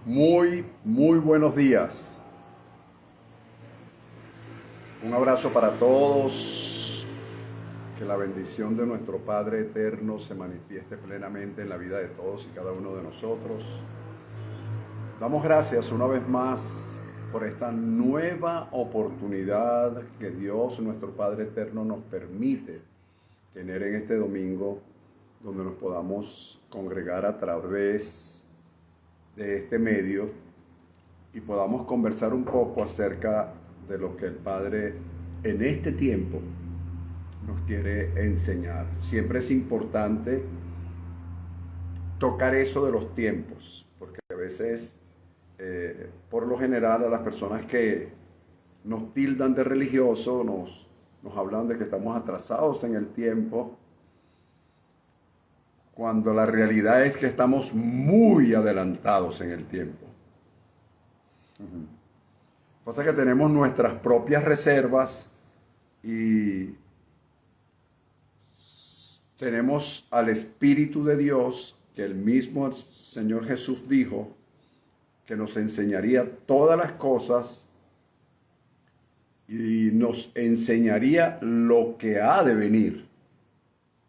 Muy buenos días. Un abrazo para todos. Que la bendición de nuestro Padre Eterno se manifieste plenamente en la vida de todos y cada uno de nosotros. Damos gracias una vez más por esta nueva oportunidad que Dios, nuestro Padre Eterno, nos permite tener en este domingo, donde nos podamos congregar a través de este medio y podamos conversar un poco acerca de lo que el Padre en este tiempo nos quiere enseñar. Siempre es importante tocar eso de los tiempos, porque a veces, por lo general, a las personas que nos tildan de religioso, nos hablan de que estamos atrasados en el tiempo, cuando la realidad es que estamos muy adelantados en el tiempo. Pasa que tenemos nuestras propias reservas y tenemos al Espíritu de Dios, que el mismo Señor Jesús dijo que nos enseñaría todas las cosas y nos enseñaría lo que ha de venir.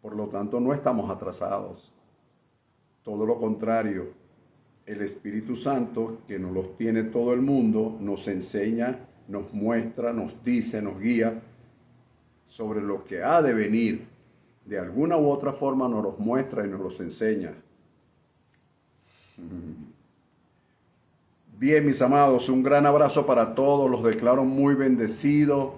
Por lo tanto, no estamos atrasados. Todo lo contrario, el Espíritu Santo, que nos los tiene todo el mundo, nos enseña, nos muestra, nos dice, nos guía sobre lo que ha de venir. De alguna u otra forma nos los muestra y nos los enseña. Bien, mis amados, un gran abrazo para todos, los declaro muy bendecidos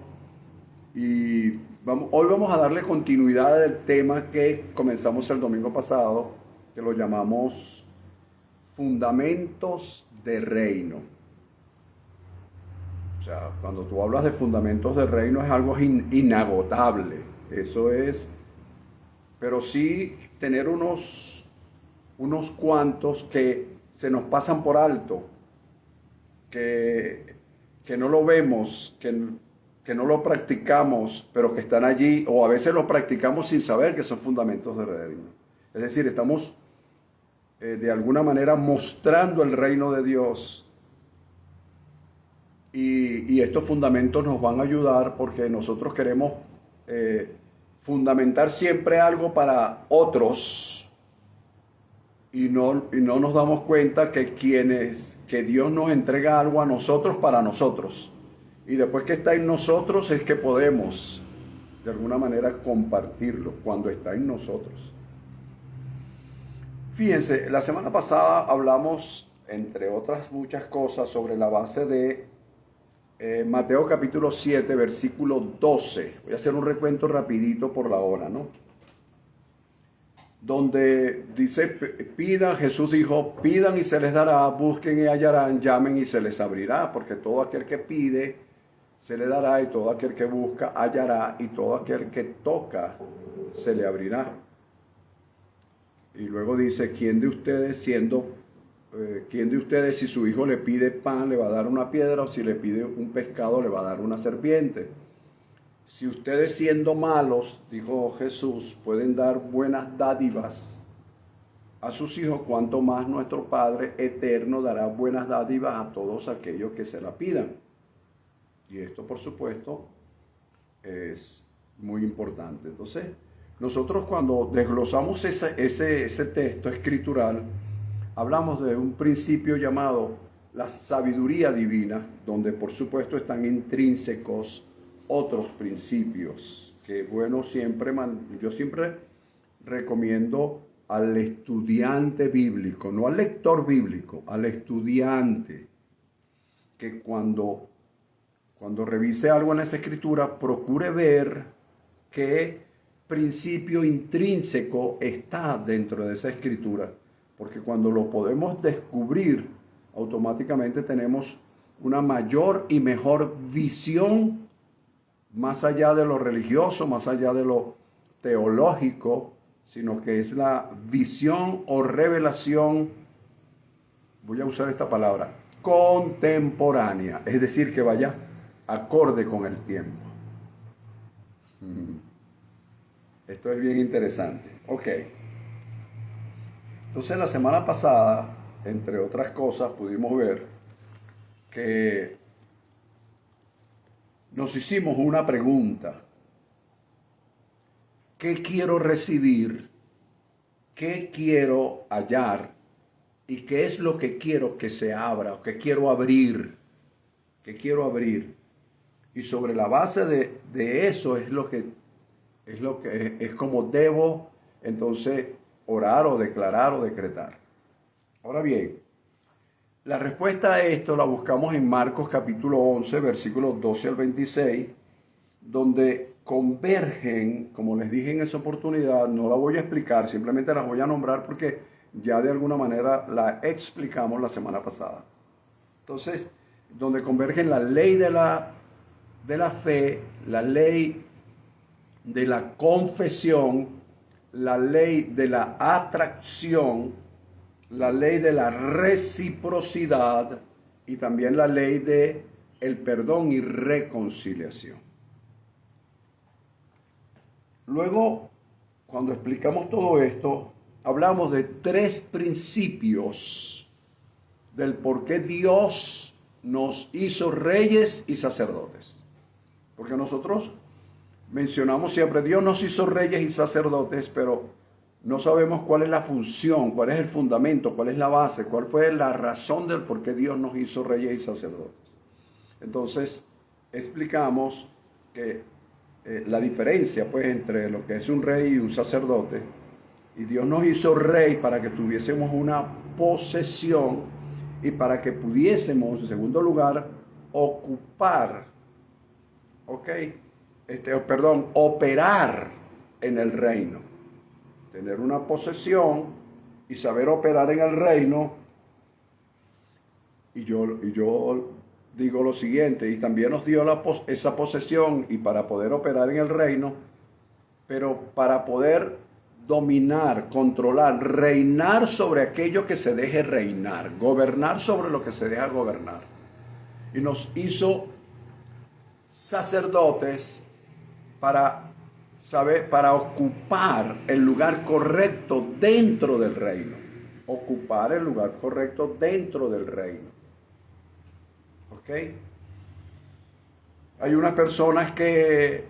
y hoy vamos a darle continuidad al tema que comenzamos el domingo pasado, que lo llamamos fundamentos de reino. O sea, cuando tú hablas de fundamentos de reino es algo inagotable, eso es, pero sí tener unos cuantos que se nos pasan por alto, que no lo vemos, que no lo practicamos, pero que están allí, o a veces lo practicamos sin saber que son fundamentos de reino. Es decir, estamos de alguna manera mostrando el reino de Dios y estos fundamentos nos van a ayudar porque nosotros queremos fundamentar siempre algo para otros y no nos damos cuenta que Dios nos entrega algo a nosotros para nosotros. Y después que está en nosotros es que podemos, de alguna manera, compartirlo cuando está en nosotros. Fíjense, la semana pasada hablamos, entre otras muchas cosas, sobre la base de Mateo capítulo 7, versículo 12. Voy a hacer un recuento rapidito por la hora, ¿no? Donde dice, pidan, Jesús dijo, pidan y se les dará, busquen y hallarán, llamen y se les abrirá, porque todo aquel que pide, se le dará, y todo aquel que busca, hallará, y todo aquel que toca, se le abrirá. Y luego dice, ¿quién de ustedes si su hijo le pide pan, le va a dar una piedra, o si le pide un pescado, le va a dar una serpiente? Si ustedes siendo malos, dijo Jesús, pueden dar buenas dádivas a sus hijos, cuanto más nuestro Padre eterno dará buenas dádivas a todos aquellos que se la pidan. Y esto, por supuesto, es muy importante. Entonces, nosotros cuando desglosamos ese texto escritural, hablamos de un principio llamado la sabiduría divina, donde por supuesto están intrínsecos otros principios que, bueno, yo siempre recomiendo al estudiante bíblico, no al lector bíblico, al estudiante, que cuando revise algo en esta escritura, procure ver qué principio intrínseco está dentro de esa escritura, porque cuando lo podemos descubrir, automáticamente tenemos una mayor y mejor visión más allá de lo religioso, más allá de lo teológico, sino que es la visión o revelación, voy a usar esta palabra, contemporánea, es decir, que vaya acorde con el tiempo. Esto es bien interesante. Ok. Entonces la semana pasada entre otras cosas, pudimos ver que nos hicimos una pregunta. ¿Qué quiero recibir? ¿Qué quiero hallar? ¿Y qué es lo que quiero que se abra o que quiero abrir? ¿Qué quiero abrir? Y sobre la base de eso es como debo entonces orar o declarar o decretar. Ahora bien, la respuesta a esto la buscamos en Marcos capítulo 11, versículos 12 al 26, donde convergen, como les dije en esa oportunidad, no la voy a explicar, simplemente las voy a nombrar porque ya de alguna manera la explicamos la semana pasada. Entonces, donde convergen la ley de la fe, la ley de la confesión, la ley de la atracción, la ley de la reciprocidad y también la ley de el perdón y reconciliación. Luego, cuando explicamos todo esto, hablamos de 3 principios del por qué Dios nos hizo reyes y sacerdotes. Porque nosotros mencionamos siempre, Dios nos hizo reyes y sacerdotes, pero no sabemos cuál es la función, cuál es el fundamento, cuál es la base, cuál fue la razón del por qué Dios nos hizo reyes y sacerdotes. Entonces, explicamos que la diferencia pues entre lo que es un rey y un sacerdote, y Dios nos hizo rey para que tuviésemos una posesión y para que pudiésemos, en segundo lugar, operar en el reino. Tener una posesión y saber operar en el reino. Y yo digo lo siguiente, y también nos dio esa posesión y para poder operar en el reino, pero para poder dominar, controlar, reinar sobre aquello que se deje reinar, gobernar sobre lo que se deja gobernar. Y nos hizo sacerdotes para ocupar el lugar correcto dentro del reino. Ocupar el lugar correcto dentro del reino. ¿Ok? Hay unas personas que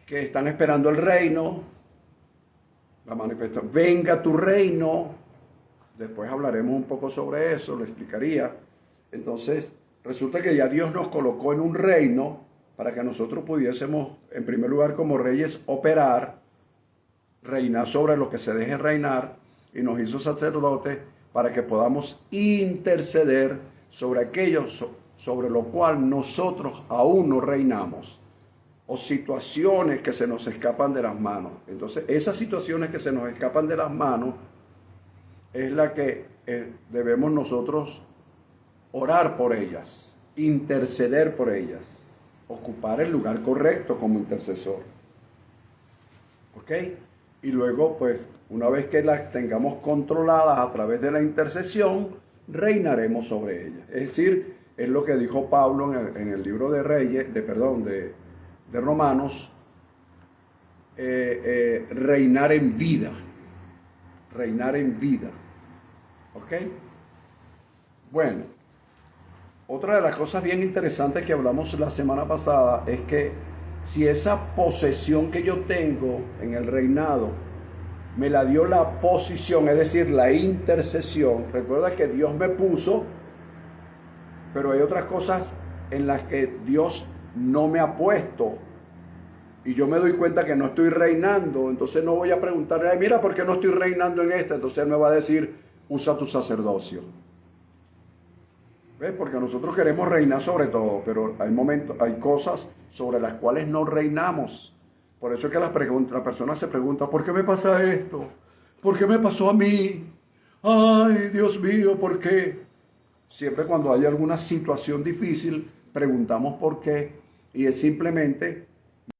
están esperando el reino, la manifestación, venga tu reino. Después hablaremos un poco sobre eso, lo explicaría. Entonces, resulta que ya Dios nos colocó en un reino para que nosotros pudiésemos, en primer lugar, como reyes, operar, reinar sobre lo que se deje reinar, y nos hizo sacerdotes para que podamos interceder sobre aquello sobre lo cual nosotros aún no reinamos, o situaciones que se nos escapan de las manos. Entonces, esas situaciones que se nos escapan de las manos es la que debemos nosotros orar por ellas, interceder por ellas, ocupar el lugar correcto como intercesor. ¿Ok? Y luego, pues, una vez que las tengamos controladas a través de la intercesión, reinaremos sobre ellas. Es decir, es lo que dijo Pablo en el libro de de Romanos, reinar en vida. Reinar en vida. ¿Ok? Bueno, otra de las cosas bien interesantes que hablamos la semana pasada es que si esa posesión que yo tengo en el reinado me la dio la posición, es decir, la intercesión, recuerda que Dios me puso, pero hay otras cosas en las que Dios no me ha puesto y yo me doy cuenta que no estoy reinando. Entonces no voy a preguntarle, ay, mira, ¿por qué no estoy reinando en esta? Entonces él me va a decir, usa tu sacerdocio. ¿Ves? Porque nosotros queremos reinar sobre todo, pero hay cosas sobre las cuales no reinamos. Por eso es que la persona se pregunta, ¿por qué me pasa esto? ¿Por qué me pasó a mí? Ay, Dios mío, ¿por qué? Siempre cuando hay alguna situación difícil, preguntamos por qué. Y es simplemente,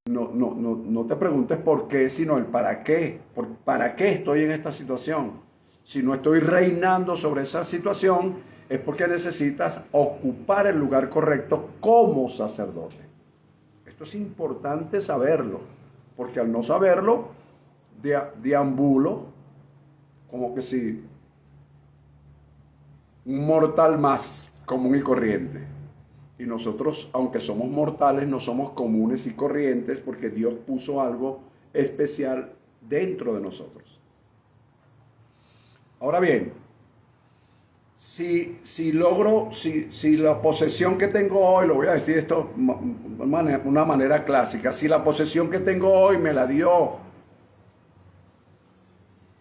no te preguntes por qué, sino el para qué. ¿Para qué estoy en esta situación? Si no estoy reinando sobre esa situación, es porque necesitas ocupar el lugar correcto como sacerdote. Esto es importante saberlo, porque al no saberlo, deambulo como que si un mortal más común y corriente. Y nosotros, aunque somos mortales, no somos comunes y corrientes porque Dios puso algo especial dentro de nosotros. Ahora bien, si la posesión que tengo hoy, lo voy a decir esto de una manera clásica, si la posesión que tengo hoy me la dio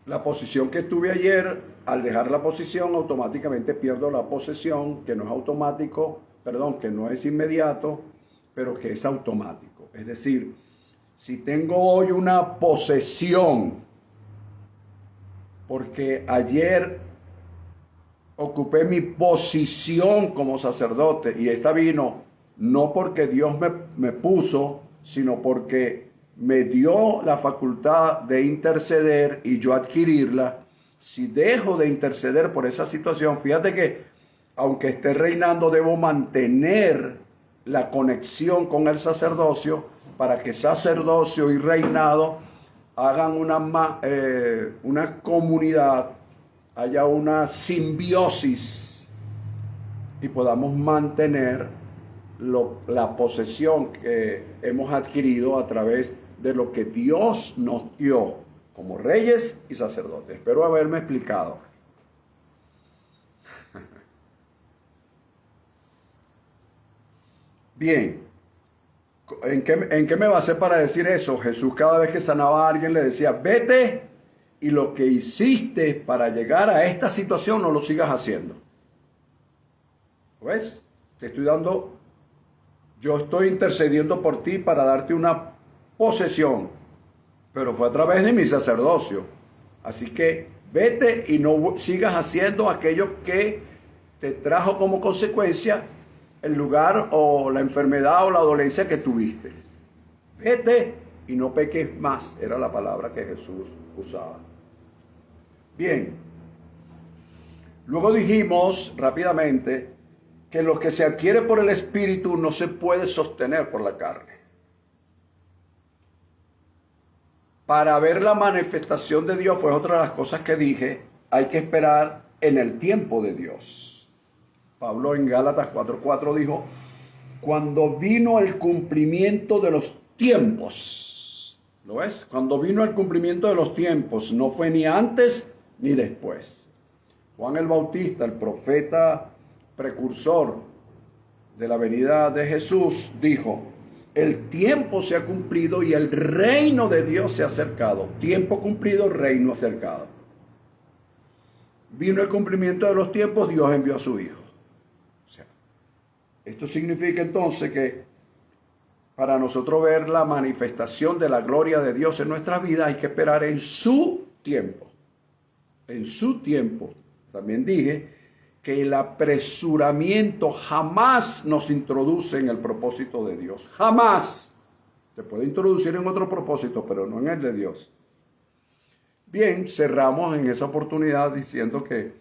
la posición que tuve ayer, al dejar la posición automáticamente pierdo la posesión, que no es automático, perdón, que no es inmediato, pero que es automático. Es decir, si tengo hoy una posesión, porque ayer ocupé mi posición como sacerdote, y esta vino no porque Dios me puso, sino porque me dio la facultad de interceder y yo adquirirla. Si dejo de interceder por esa situación, fíjate que aunque esté reinando, debo mantener la conexión con el sacerdocio para que sacerdocio y reinado hagan una comunidad, haya una simbiosis y podamos mantener la posesión que hemos adquirido a través de lo que Dios nos dio como reyes y sacerdotes. Espero haberme explicado. Bien, ¿en qué me basé para decir eso? Jesús cada vez que sanaba a alguien le decía, vete y lo que hiciste para llegar a esta situación no lo sigas haciendo. ¿Ves? Yo estoy intercediendo por ti para darte una posesión, pero fue a través de mi sacerdocio. Así que vete y no sigas haciendo aquello que te trajo como consecuencia el lugar o la enfermedad o la dolencia que tuviste. Vete y no peques más, era la palabra que Jesús usaba. Bien, luego dijimos rápidamente que lo que se adquiere por el Espíritu no se puede sostener por la carne. Para ver la manifestación de Dios, fue otra de las cosas que dije, hay que esperar en el tiempo de Dios. Pablo en Gálatas 4:4 dijo, cuando vino el cumplimiento de los tiempos. ¿Lo ves? Cuando vino el cumplimiento de los tiempos, no fue ni antes ni después. Juan el Bautista, el profeta precursor de la venida de Jesús, dijo, el tiempo se ha cumplido y el reino de Dios se ha acercado. Tiempo cumplido, reino acercado. Vino el cumplimiento de los tiempos, Dios envió a su Hijo. O sea, esto significa entonces que para nosotros ver la manifestación de la gloria de Dios en nuestras vidas hay que esperar en su tiempo. En su tiempo. También dije que el apresuramiento jamás nos introduce en el propósito de Dios. Jamás. Te puede introducir en otro propósito, pero no en el de Dios. Bien, cerramos en esa oportunidad diciendo que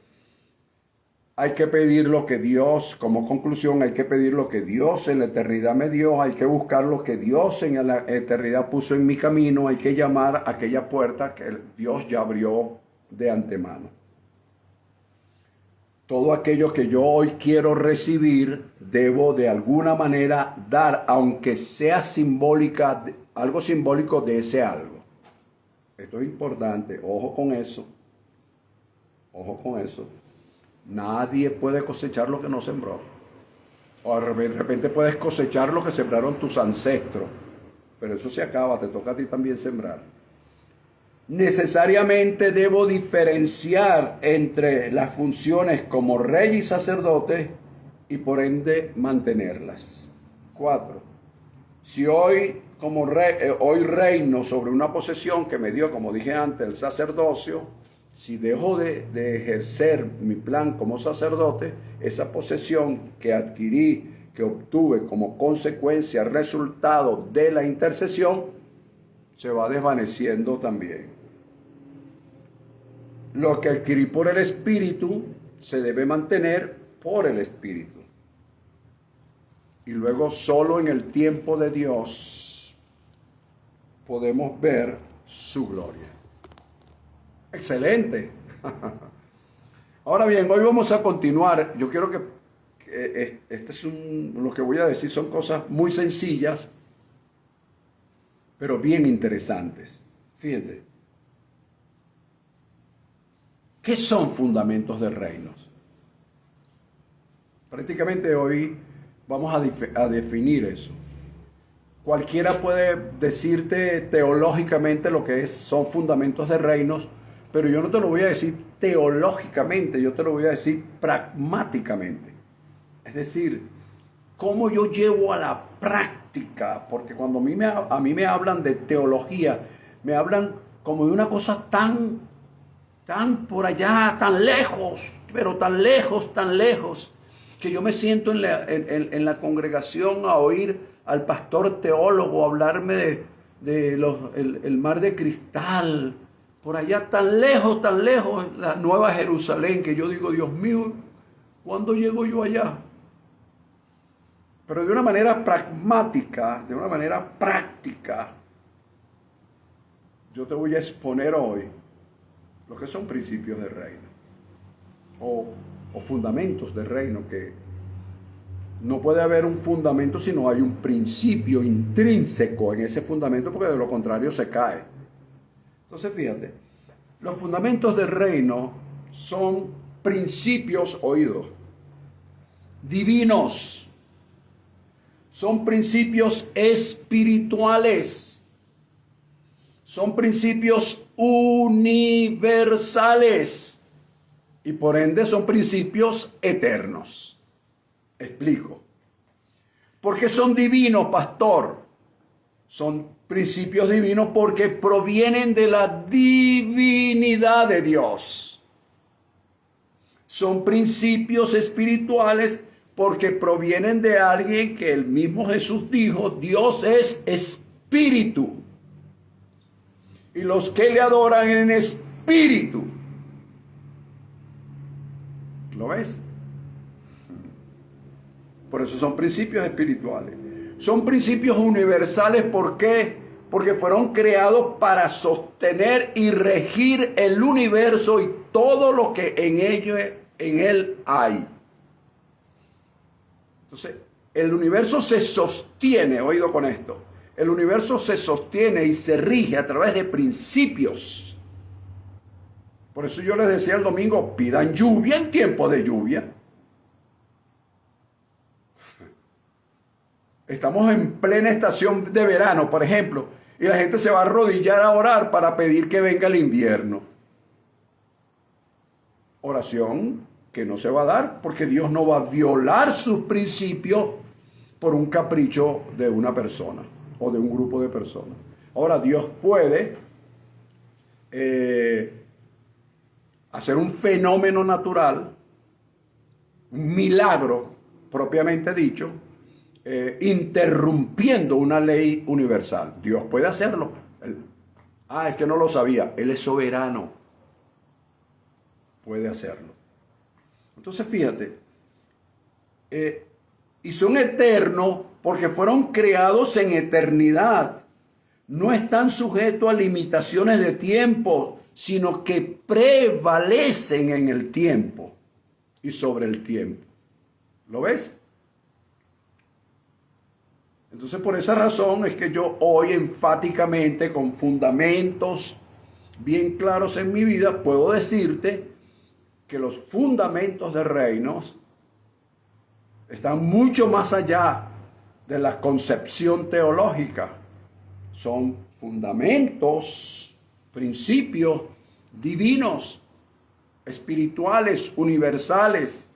hay que pedir lo que Dios, como conclusión, hay que pedir lo que Dios en la eternidad me dio, hay que buscar lo que Dios en la eternidad puso en mi camino, hay que llamar a aquella puerta que Dios ya abrió de antemano. Todo aquello que yo hoy quiero recibir, debo de alguna manera dar, aunque sea simbólica, algo simbólico de ese algo. Esto es importante, ojo con eso. Ojo con eso. Nadie puede cosechar lo que no sembró. O de repente puedes cosechar lo que sembraron tus ancestros, pero eso se acaba, te toca a ti también sembrar. Necesariamente debo diferenciar entre las funciones como rey y sacerdote y por ende mantenerlas. 4. Si hoy como rey, hoy reino sobre una posesión que me dio, como dije antes, el sacerdocio, si dejo de ejercer mi plan como sacerdote, esa posesión que adquirí, que obtuve como consecuencia, resultado de la intercesión, se va desvaneciendo también. Lo que adquirí por el Espíritu se debe mantener por el Espíritu. Y luego solo en el tiempo de Dios podemos ver su gloria. Excelente. Ahora bien, hoy vamos a continuar. Yo quiero que lo que voy a decir son cosas muy sencillas, pero bien interesantes. Fíjense. ¿Qué son fundamentos de reinos? Prácticamente hoy vamos a definir eso. Cualquiera puede decirte teológicamente lo que son fundamentos de reinos, pero yo no te lo voy a decir teológicamente, yo te lo voy a decir pragmáticamente. Es decir, cómo yo llevo a la práctica, porque cuando a mí me hablan de teología, me hablan como de una cosa tan por allá, tan lejos, pero tan lejos, que yo me siento en la congregación a oír al pastor teólogo hablarme el mar de cristal, por allá tan lejos, la Nueva Jerusalén, que yo digo, Dios mío, ¿cuándo llego yo allá? Pero de una manera pragmática, de una manera práctica, yo te voy a exponer hoy lo que son principios de reino o fundamentos de reino, que no puede haber un fundamento si no hay un principio intrínseco en ese fundamento, porque de lo contrario se cae. Entonces fíjate, los fundamentos del reino son principios oídos, divinos, son principios espirituales, son principios universales y por ende son principios eternos. Explico. ¿Por qué son divinos, pastor? Son principios divinos porque provienen de la divinidad de Dios. Son principios espirituales porque provienen de alguien que el mismo Jesús dijo, Dios es espíritu. Y los que le adoran en espíritu. ¿Lo ves? Por eso son principios espirituales. Son principios universales, ¿por qué? Porque fueron creados para sostener y regir el universo y todo lo que en él hay. Entonces, el universo se sostiene, oído con esto, el universo se sostiene y se rige a través de principios. Por eso yo les decía el domingo, pidan lluvia en tiempo de lluvia. Estamos en plena estación de verano, por ejemplo, y la gente se va a arrodillar a orar para pedir que venga el invierno. Oración que no se va a dar porque Dios no va a violar sus principios por un capricho de una persona o de un grupo de personas. Ahora, Dios puede hacer un fenómeno natural, un milagro propiamente dicho, interrumpiendo una ley universal. Dios puede hacerlo. Es que no lo sabía. Él es soberano. Puede hacerlo. Entonces fíjate, y son eternos porque fueron creados en eternidad. No están sujetos a limitaciones de tiempo, sino que prevalecen en el tiempo y sobre el tiempo. ¿Lo ves? Entonces, por esa razón es que yo hoy enfáticamente, con fundamentos bien claros en mi vida, puedo decirte que los fundamentos de reinos están mucho más allá de la concepción teológica. Son fundamentos, principios divinos, espirituales, universales,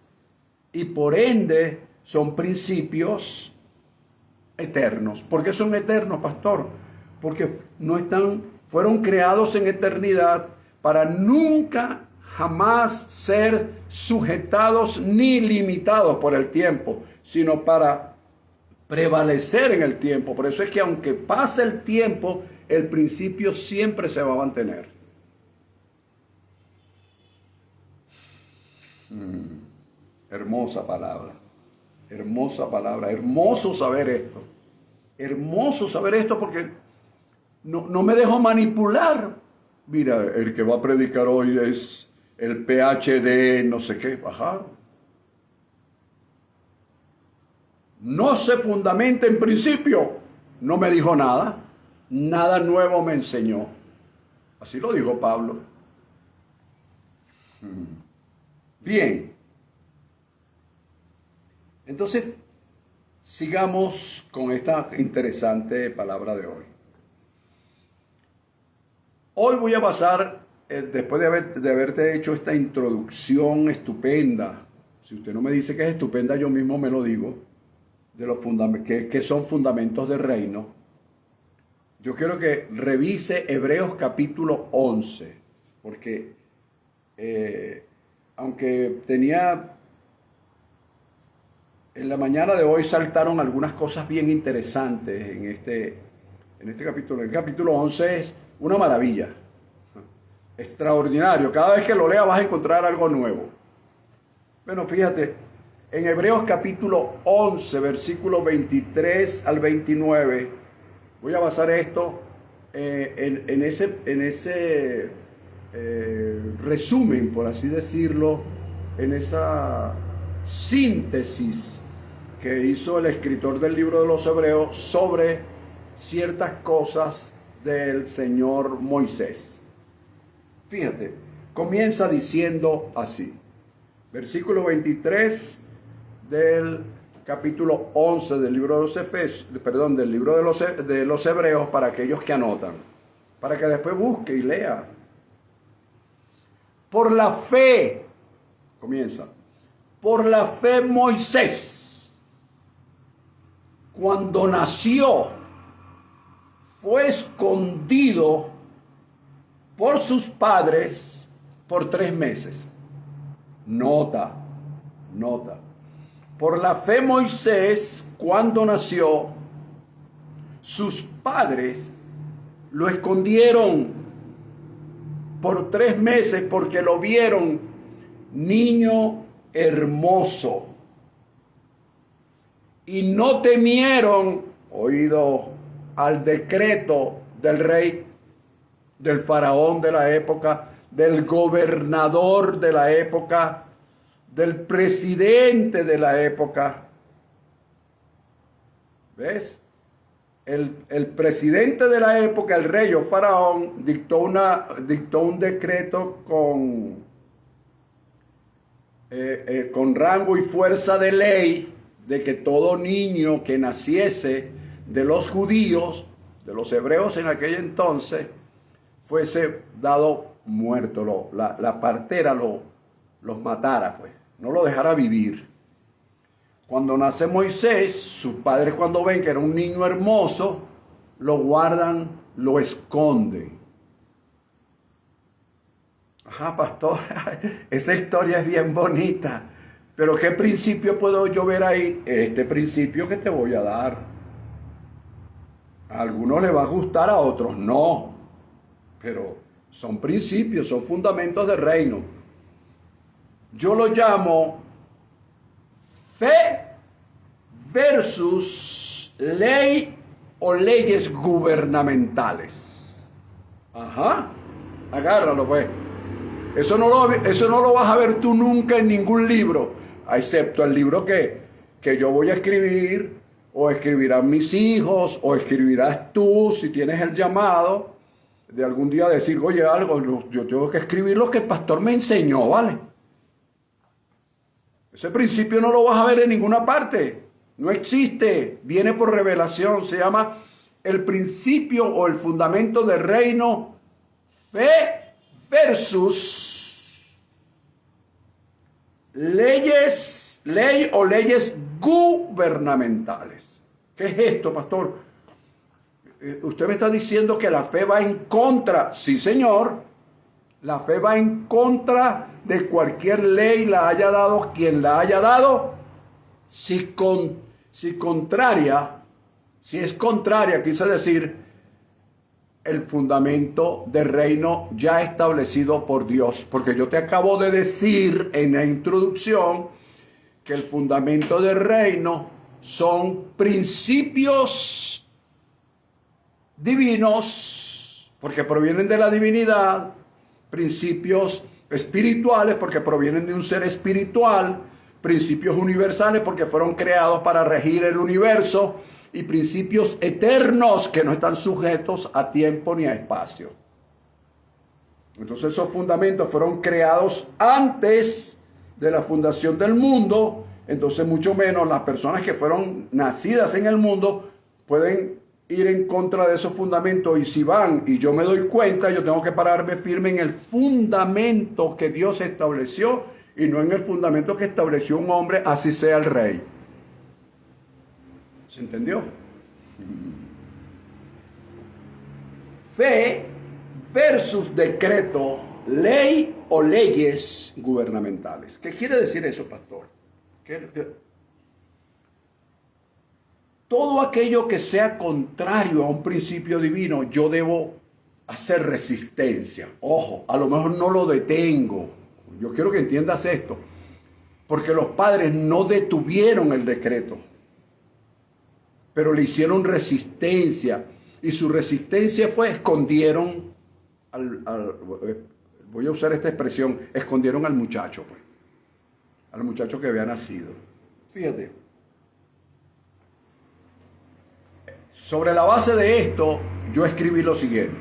y por ende son principios eternos. ¿Por qué son eternos, pastor? Porque fueron creados en eternidad para nunca jamás ser sujetados ni limitados por el tiempo, sino para prevalecer en el tiempo. Por eso es que aunque pase el tiempo, el principio siempre se va a mantener. Hermosa palabra. Hermosa palabra, hermoso saber esto porque no me dejo manipular. Mira, el que va a predicar hoy es el PhD, no sé qué, ajá. No se fundamenta en principio, no me dijo nada, nada nuevo me enseñó. Así lo dijo Pablo. Bien. Entonces, sigamos con esta interesante palabra de hoy. Hoy voy a basar, después de haberte hecho esta introducción estupenda, si usted no me dice que es estupenda, yo mismo me lo digo, de los que son fundamentos del reino, yo quiero que revise Hebreos capítulo 11, porque aunque tenía, en la mañana de hoy saltaron algunas cosas bien interesantes en este capítulo. El capítulo 11 es una maravilla, extraordinario. Cada vez que lo leas vas a encontrar algo nuevo. Bueno, fíjate, en Hebreos capítulo 11, versículos 23 al 29, voy a basar esto en ese resumen, por así decirlo, en esa síntesis que hizo el escritor del libro de los Hebreos sobre ciertas cosas del Señor Moisés. Fíjate, comienza diciendo así, versículo 23 del capítulo 11 del libro de los del libro de los Hebreos, para aquellos que anotan, para que después busque y lea. Por la fe, comienza, por la fe Moisés, cuando nació, fue escondido por sus padres por 3 meses. Nota. Por la fe Moisés, cuando nació, sus padres lo escondieron por 3 meses porque lo vieron niño hermoso. Y no temieron, oído, al decreto del rey, del faraón de la época, del gobernador de la época, del presidente de la época. ¿Ves? El presidente de la época, el rey o faraón, dictó un decreto con rango y fuerza de ley, de que todo niño que naciese de los judíos, de los hebreos en aquel entonces, fuese dado muerto, la partera los matara, pues, no lo dejara vivir. Cuando nace Moisés, sus padres, cuando ven que era un niño hermoso, lo guardan, lo esconden. Ajá, pastor, esa historia es bien bonita, pero ¿qué principio puedo yo ver ahí? Este principio que te voy a dar. A algunos les va a gustar, a otros no, pero son principios, son fundamentos del reino. Yo lo llamo fe versus ley o leyes gubernamentales. Ajá, agárralo pues. Eso no lo vas a ver tú nunca en ningún libro, excepto el libro que yo voy a escribir, o escribirán mis hijos, o escribirás tú si tienes el llamado de algún día decir, oye, algo, yo tengo que escribir lo que el pastor me enseñó, ¿vale? Ese principio no lo vas a ver en ninguna parte, no existe, viene por revelación, se llama el principio o el fundamento del reino, fe versus ley o leyes gubernamentales. ¿Qué es esto, pastor? Usted me está diciendo que la fe va en contra. Sí, señor. La fe va en contra de cualquier ley, la haya dado quien la haya dado. Si es contraria, quise decir, el fundamento del reino ya establecido por Dios. Porque yo te acabo de decir en la introducción que el fundamento del reino son principios divinos, porque provienen de la divinidad, principios espirituales porque provienen de un ser espiritual, principios universales porque fueron creados para regir el universo y principios eternos que no están sujetos a tiempo ni a espacio. Entonces esos fundamentos fueron creados antes de la fundación del mundo, entonces mucho menos las personas que fueron nacidas en el mundo pueden ir en contra de esos fundamentos, y si van y yo me doy cuenta, yo tengo que pararme firme en el fundamento que Dios estableció y no en el fundamento que estableció un hombre, así sea el rey. ¿Se entendió? Fe versus decreto, ley o leyes gubernamentales. ¿Qué quiere decir eso, pastor? Todo aquello que sea contrario a un principio divino, yo debo hacer resistencia. Ojo, a lo mejor no lo detengo. Yo quiero que entiendas esto, porque los padres no detuvieron el decreto, pero le hicieron resistencia, y su resistencia fue escondieron voy a usar esta expresión, escondieron al muchacho, pues, al muchacho que había nacido. Fíjate, sobre la base de esto, yo escribí lo siguiente: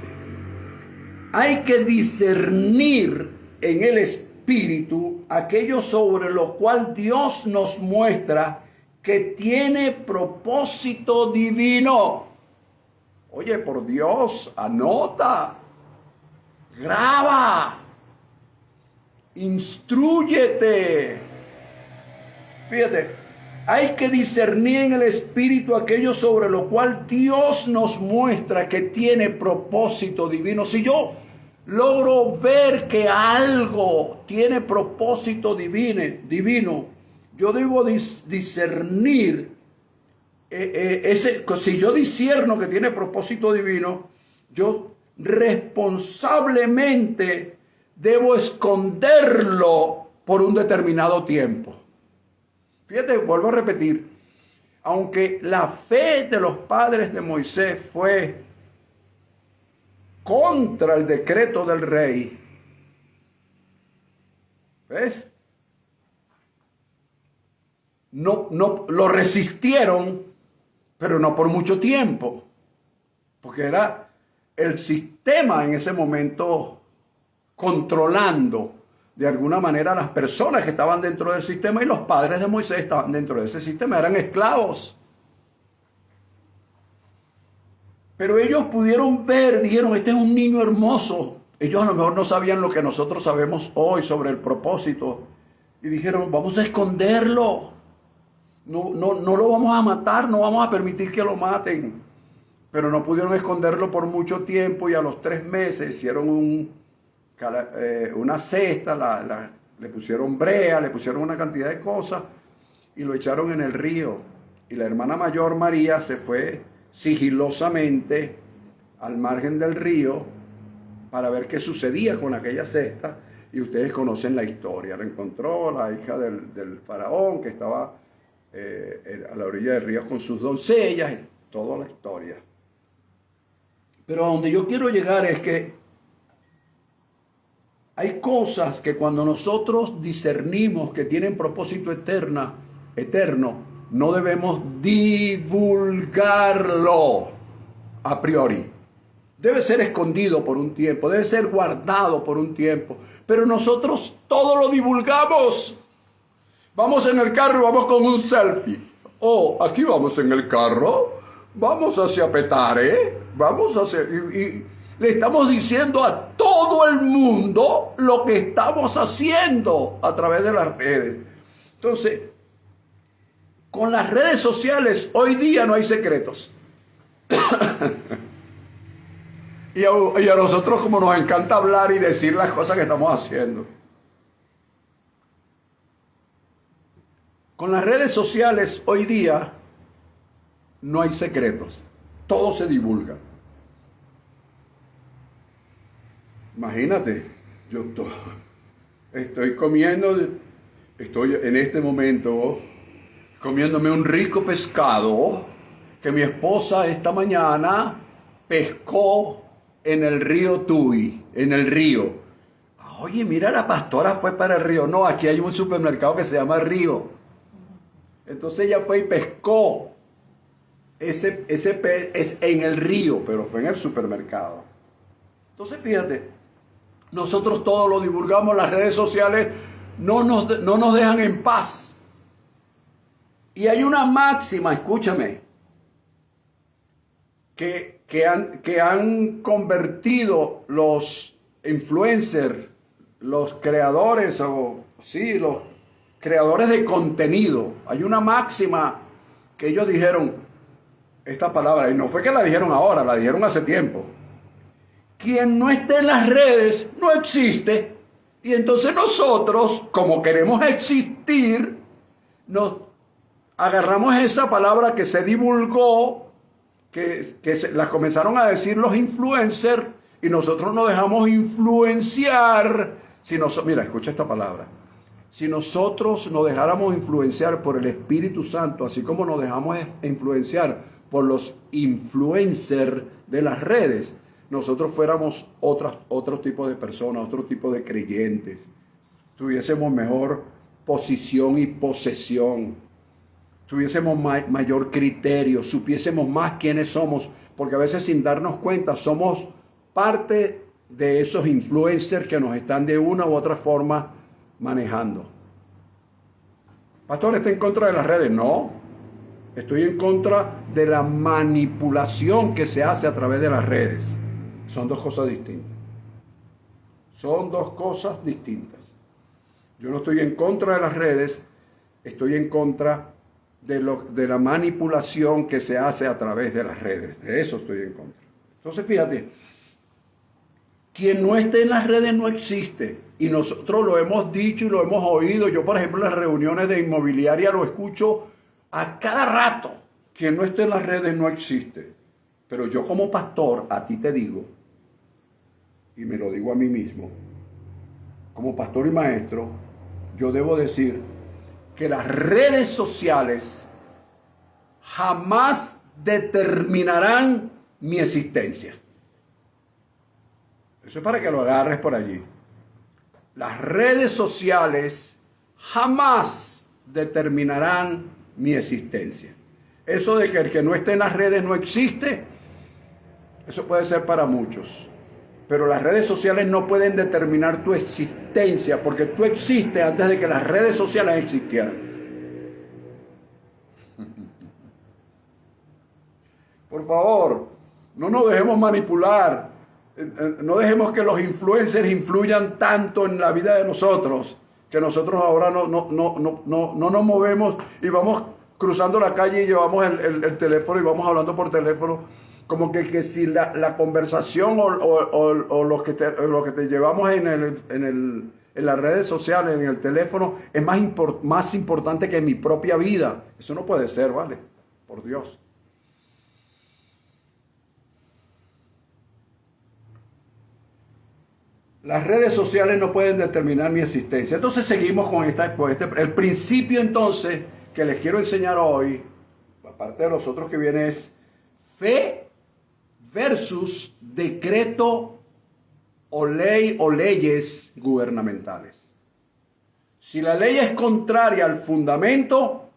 hay que discernir en el espíritu aquello sobre lo cual Dios nos muestra que tiene propósito divino. Oye, por Dios, anota, graba, instrúyete. Fíjate, hay que discernir en el espíritu aquello sobre lo cual Dios nos muestra que tiene propósito divino. Si yo logro ver que algo tiene propósito divino, yo debo discernir si yo discierno que tiene propósito divino, yo responsablemente debo esconderlo por un determinado tiempo. Fíjate, vuelvo a repetir, aunque la fe de los padres de Moisés fue contra el decreto del rey, ¿ves? No lo resistieron, pero no por mucho tiempo, porque era el sistema en ese momento controlando de alguna manera a las personas que estaban dentro del sistema, y los padres de Moisés estaban dentro de ese sistema, eran esclavos. Pero ellos pudieron ver, dijeron, este es un niño hermoso. Ellos a lo mejor no sabían lo que nosotros sabemos hoy sobre el propósito, y dijeron, vamos a esconderlo. No lo vamos a matar, no vamos a permitir que lo maten. Pero no pudieron esconderlo por mucho tiempo, y a los 3 meses hicieron una cesta, le pusieron brea, le pusieron una cantidad de cosas y lo echaron en el río. Y la hermana mayor, María, se fue sigilosamente al margen del río para ver qué sucedía con aquella cesta, y ustedes conocen la historia. La encontró la hija del faraón que estaba a la orilla del río con sus doncellas, y toda la historia. Pero a donde yo quiero llegar es que hay cosas que cuando nosotros discernimos que tienen propósito eterno, no debemos divulgarlo a priori. Debe ser escondido por un tiempo, debe ser guardado por un tiempo. Pero nosotros todo lo divulgamos. Vamos en el carro y vamos con un selfie. Oh, aquí vamos en el carro, vamos hacia Petare, vamos hacia... Y le estamos diciendo a todo el mundo lo que estamos haciendo a través de las redes. Entonces, con las redes sociales hoy día no hay secretos. y a nosotros, como nos encanta hablar y decir las cosas que estamos haciendo. Con las redes sociales hoy día no hay secretos. Todo se divulga. Imagínate, yo estoy estoy en este momento comiéndome un rico pescado que mi esposa esta mañana pescó en el río Tuy, en el río. Oye, mira, la pastora fue para el río. No, aquí hay un supermercado que se llama Río. Entonces ella fue y pescó ese pez en el río, pero fue en el supermercado. Entonces fíjate, nosotros todo lo divulgamos, las redes sociales no nos dejan en paz. Y hay una máxima, escúchame, que han convertido los influencers, los creadores, los creadores de contenido. Hay una máxima que ellos dijeron esta palabra, y no fue que la dijeron ahora, la dijeron hace tiempo. Quien no esté en las redes no existe. Y entonces nosotros, como queremos existir, nos agarramos esa palabra que se divulgó, las comenzaron a decir los influencers, y nosotros nos dejamos influenciar. Mira, escucha esta palabra. Si nosotros nos dejáramos influenciar por el Espíritu Santo, así como nos dejamos influenciar por los influencers de las redes, nosotros fuéramos otro tipo de personas, otro tipo de creyentes. Tuviésemos mejor posición y posesión. Tuviésemos mayor criterio, supiésemos más quiénes somos, porque a veces sin darnos cuenta somos parte de esos influencers que nos están de una u otra forma manejando. Pastor, ¿está en contra de las redes? No, estoy en contra de la manipulación que se hace a través de las redes. Son dos cosas distintas. Son dos cosas distintas. Yo no estoy en contra de las redes, estoy en contra de la manipulación que se hace a través de las redes. De eso estoy en contra. Entonces, fíjate, quien no esté en las redes no existe. Y nosotros lo hemos dicho y lo hemos oído. Yo, por ejemplo, en las reuniones de inmobiliaria lo escucho a cada rato. Quien no esté en las redes no existe. Pero yo como pastor, a ti te digo, y me lo digo a mí mismo, como pastor y maestro, yo debo decir que las redes sociales jamás determinarán mi existencia. Eso es para que lo agarres por allí. Las redes sociales jamás determinarán mi existencia. Eso de que el que no esté en las redes no existe, eso puede ser para muchos. Pero las redes sociales no pueden determinar tu existencia, porque tú existes antes de que las redes sociales existieran. Por favor, no nos dejemos manipular. No dejemos que los influencers influyan tanto en la vida de nosotros, que nosotros ahora no nos movemos y vamos cruzando la calle y llevamos el teléfono y vamos hablando por teléfono. Como que si la conversación o lo que te llevamos en las redes sociales, en el teléfono, es más importante que mi propia vida. Eso no puede ser, ¿vale? Por Dios. Las redes sociales no pueden determinar mi existencia. Entonces seguimos con el principio entonces que les quiero enseñar hoy, aparte de los otros que vienen, es fe versus decreto o ley o leyes gubernamentales. Si la ley es contraria al fundamento,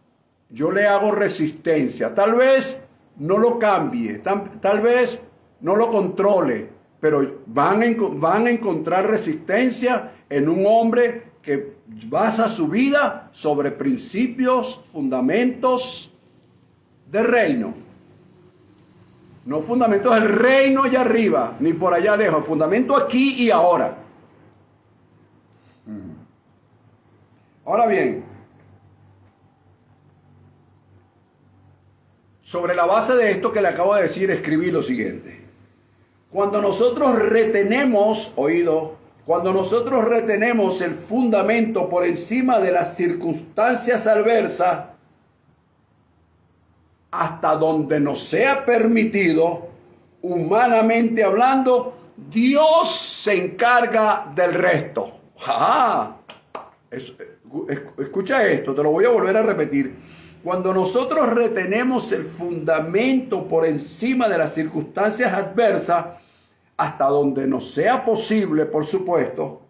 yo le hago resistencia. Tal vez no lo cambie, tal vez no lo controle, pero van a encontrar resistencia en un hombre que basa su vida sobre principios, fundamentos del reino. No fundamentos del reino allá arriba, ni por allá lejos. Fundamento aquí y ahora. Ahora bien, sobre la base de esto que le acabo de decir, escribí lo siguiente. Cuando nosotros retenemos, cuando nosotros retenemos el fundamento por encima de las circunstancias adversas, hasta donde nos sea permitido, humanamente hablando, Dios se encarga del resto. Escucha esto, te lo voy a volver a repetir. Cuando nosotros retenemos el fundamento por encima de las circunstancias adversas, hasta donde nos sea posible, por supuesto,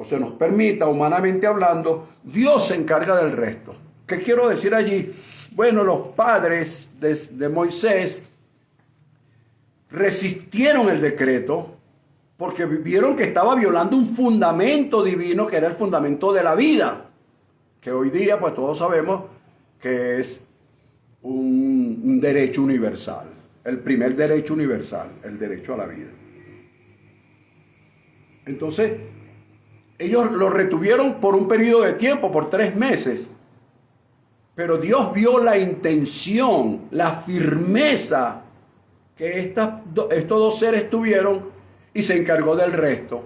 o se nos permita, humanamente hablando, Dios se encarga del resto. ¿Qué quiero decir allí? Bueno, los padres de Moisés resistieron el decreto porque vieron que estaba violando un fundamento divino que era el fundamento de la vida, que hoy día pues todos sabemos que es un derecho universal, el primer derecho universal, el derecho a la vida. Entonces, ellos lo retuvieron por un periodo de tiempo, por 3 meses, pero Dios vio la intención, la firmeza que estos 2 seres tuvieron y se encargó del resto.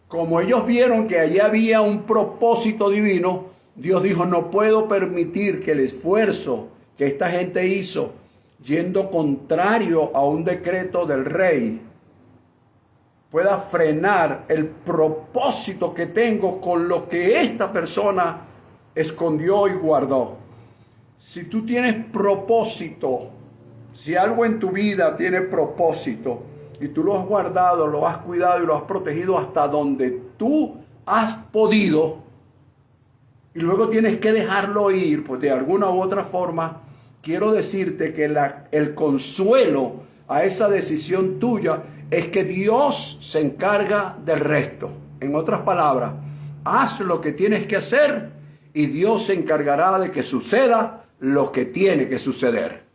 Como ellos vieron que allí había un propósito divino, Dios dijo, no puedo permitir que el esfuerzo que esta gente hizo, yendo contrario a un decreto del rey, pueda frenar el propósito que tengo con lo que esta persona escondió y guardó. Si tú tienes propósito, si algo en tu vida tiene propósito y tú lo has guardado, lo has cuidado y lo has protegido hasta donde tú has podido, y luego tienes que dejarlo ir, pues de alguna u otra forma, quiero decirte que el consuelo a esa decisión tuya es que Dios se encarga del resto. En otras palabras, haz lo que tienes que hacer y Dios se encargará de que suceda lo que tiene que suceder.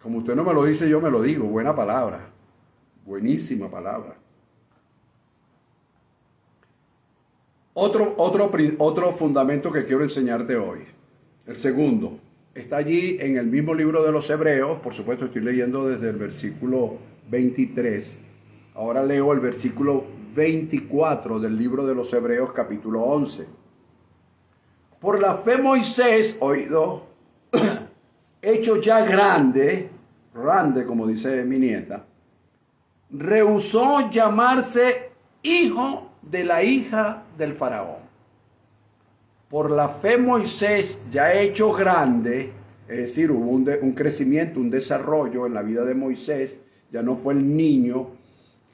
Como usted no me lo dice, yo me lo digo. Buena palabra. Buenísima palabra. Otro fundamento que quiero enseñarte hoy. El segundo. Está allí en el mismo libro de los Hebreos. Por supuesto, estoy leyendo desde el versículo 23. Ahora leo el versículo 24 del libro de los Hebreos, capítulo 11. Por la fe Moisés, oído, hecho ya grande como dice mi nieta, rehusó llamarse hijo de la hija del faraón. Por la fe Moisés, ya hecho grande, es decir, hubo un crecimiento, un desarrollo en la vida de Moisés, ya no fue el niño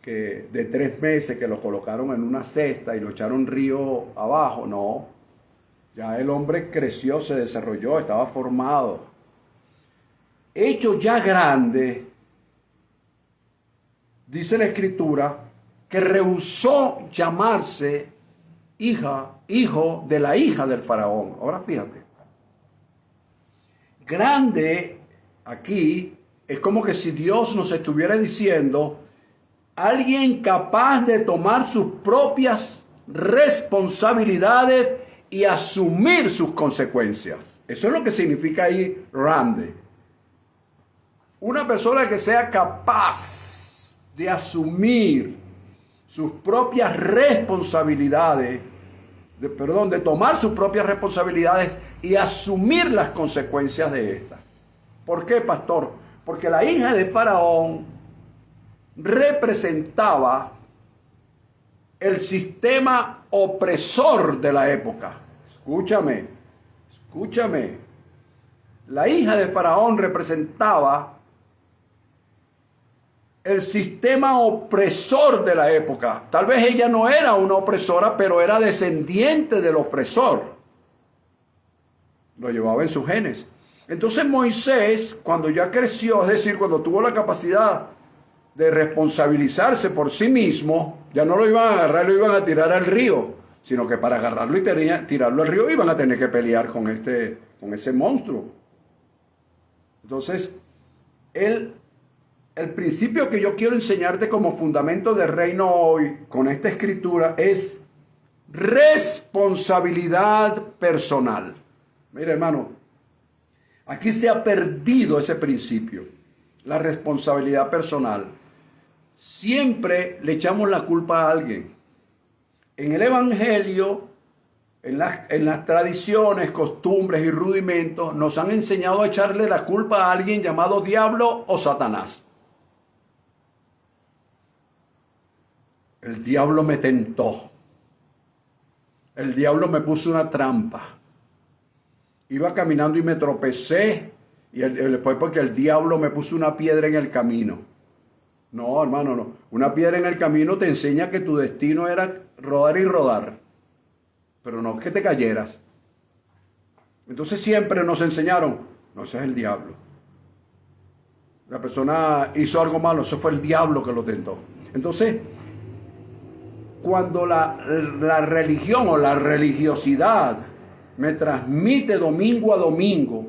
de 3 meses que lo colocaron en una cesta y lo echaron río abajo, no. Ya el hombre creció, se desarrolló, estaba formado. Hecho ya grande, dice la Escritura, que rehusó llamarse hijo de la hija del faraón. Ahora fíjate. Grande aquí es como que si Dios nos estuviera diciendo, alguien capaz de tomar sus propias responsabilidades y asumir sus consecuencias. Eso es lo que significa ahí grande. Una persona que sea capaz de asumir sus propias responsabilidades, de tomar sus propias responsabilidades y asumir las consecuencias de estas. ¿Por qué, pastor? Porque la hija de Faraón representaba el sistema opresor de la época. Escúchame. La hija de Faraón representaba el sistema opresor de la época. Tal vez ella no era una opresora, pero era descendiente del opresor. Lo llevaba en sus genes. Entonces Moisés, cuando ya creció, es decir, cuando tuvo la capacidad de responsabilizarse por sí mismo, ya no lo iban a agarrar, lo iban a tirar al río, sino que para agarrarlo y tirarlo al río iban a tener que pelear con ese monstruo. Entonces, el principio que yo quiero enseñarte como fundamento del reino hoy con esta escritura es responsabilidad personal. Mira, hermano, aquí se ha perdido ese principio, la responsabilidad personal. Siempre le echamos la culpa a alguien. En el Evangelio, en las tradiciones, costumbres y rudimentos, nos han enseñado a echarle la culpa a alguien llamado diablo o Satanás. El diablo me tentó. El diablo me puso una trampa. Iba caminando y me tropecé Y después porque el diablo me puso una piedra en el camino. No, hermano, no. Una piedra en el camino te enseña que tu destino era rodar y rodar. Pero no que te cayeras. Entonces siempre nos enseñaron, no, ese es el diablo. La persona hizo algo malo, eso fue el diablo que lo tentó. Entonces, cuando la religión o la religiosidad me transmite domingo a domingo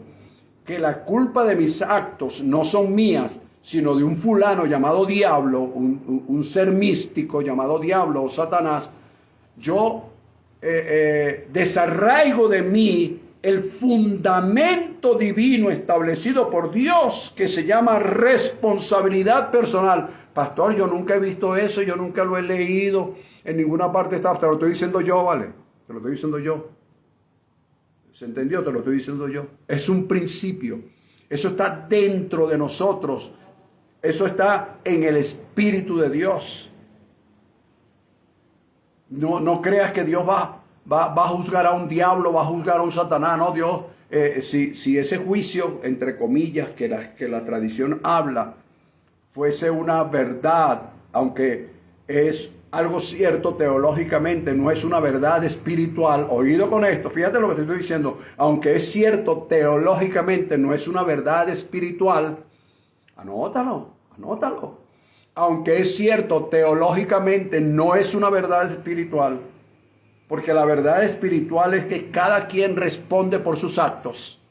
que la culpa de mis actos no son mías, sino de un fulano llamado diablo, un ser místico llamado diablo o Satanás, yo desarraigo de mí el fundamento divino establecido por Dios que se llama responsabilidad personal. Pastor, yo nunca he visto eso, yo nunca lo he leído, en ninguna parte está, te lo estoy diciendo yo, ¿vale? Te lo estoy diciendo yo. ¿Se entendió? Te lo estoy diciendo yo. Es un principio. Eso está dentro de nosotros. Eso está en el Espíritu de Dios. No creas que Dios va a juzgar a un diablo, va a juzgar a un Satanás. No, Dios, si ese juicio, entre comillas, que la tradición habla, fuese una verdad, aunque es algo cierto teológicamente, no es una verdad espiritual. Oído con esto, fíjate lo que te estoy diciendo. Aunque es cierto teológicamente, no es una verdad espiritual. Anótalo. Aunque es cierto teológicamente, no es una verdad espiritual. Porque la verdad espiritual es que cada quien responde por sus actos.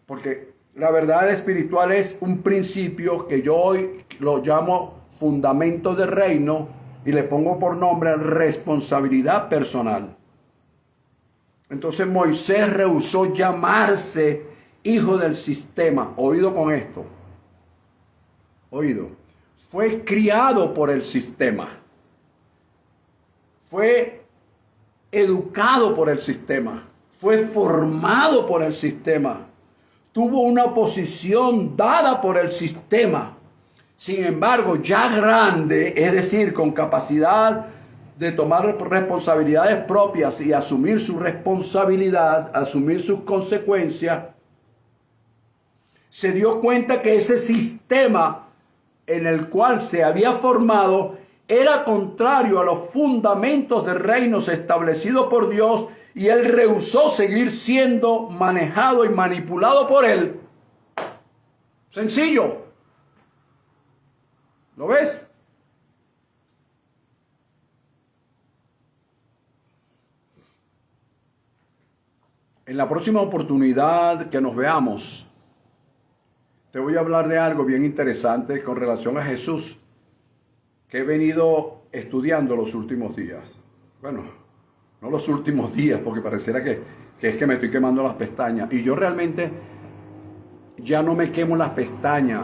Porque la verdad espiritual es un principio que yo hoy lo llamo fundamento del reino y le pongo por nombre responsabilidad personal. Entonces Moisés rehusó llamarse hijo del sistema. Oído con esto. Oído. Fue criado por el sistema. Fue educado por el sistema. Fue formado por el sistema. Tuvo una posición dada por el sistema. Sin embargo, ya grande, es decir, con capacidad de tomar responsabilidades propias y asumir su responsabilidad, asumir sus consecuencias, se dio cuenta que ese sistema en el cual se había formado era contrario a los fundamentos de reinos establecidos por Dios y él rehusó seguir siendo manejado y manipulado por él. Sencillo. ¿Lo ves? En la próxima oportunidad que nos veamos, te voy a hablar de algo bien interesante con relación a Jesús, que he venido estudiando los últimos días. Bueno, no los últimos días, porque pareciera que es que me estoy quemando las pestañas. Y yo realmente ya no me quemo las pestañas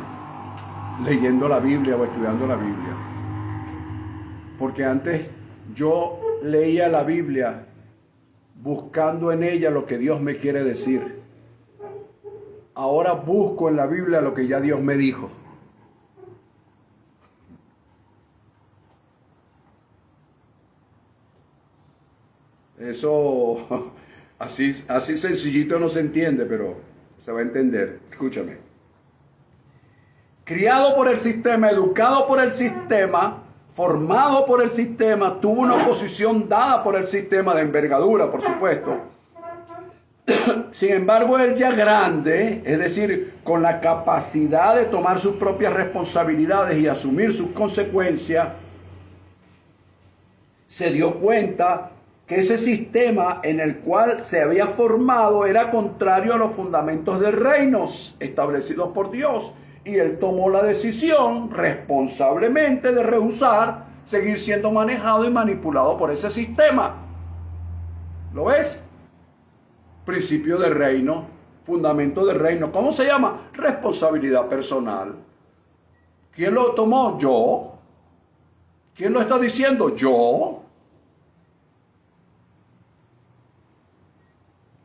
leyendo la Biblia o estudiando la Biblia. Porque antes yo leía la Biblia buscando en ella lo que Dios me quiere decir. Ahora busco en la Biblia lo que ya Dios me dijo. Eso así sencillito no se entiende, pero se va a entender. Escúchame. Criado por el sistema, educado por el sistema, formado por el sistema, tuvo una posición dada por el sistema de envergadura, por supuesto. Sin embargo, él ya grande, es decir, con la capacidad de tomar sus propias responsabilidades y asumir sus consecuencias, se dio cuenta que ese sistema en el cual se había formado era contrario a los fundamentos de reinos establecidos por Dios. Y él tomó la decisión responsablemente de rehusar seguir siendo manejado y manipulado por ese sistema. ¿Lo ves? Principio de reino, fundamento de reino. ¿Cómo se llama? Responsabilidad personal. ¿Quién lo tomó? Yo. ¿Quién lo está diciendo? Yo.